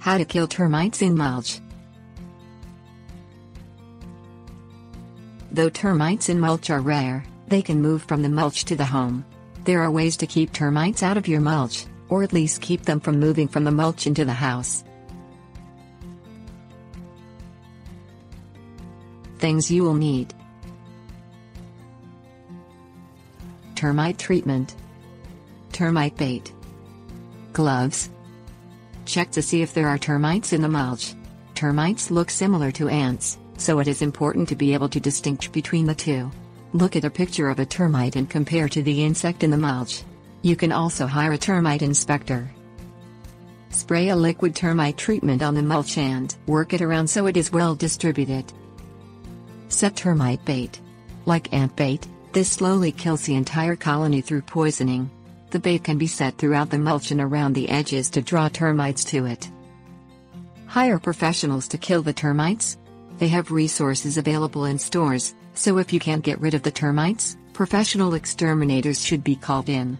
How to kill termites in mulch. Though termites in mulch are rare, they can move from the mulch to the home. There are ways to keep termites out of your mulch, or at least keep them from moving from the mulch into the house. Things you will need: termite treatment, termite bait, gloves. Check to see if there are termites in the mulch. Termites look similar to ants, so it is important to be able to distinguish between the two. Look at a picture of a termite and compare to the insect in the mulch. You can also hire a termite inspector. Spray a liquid termite treatment on the mulch and work it around so it is well distributed. Set termite bait. Like ant bait, this slowly kills the entire colony through poisoning. The bait can be set throughout the mulch and around the edges to draw termites to it. Hire professionals to kill the termites. They have resources available in stores, so if you can't get rid of the termites, professional exterminators should be called in.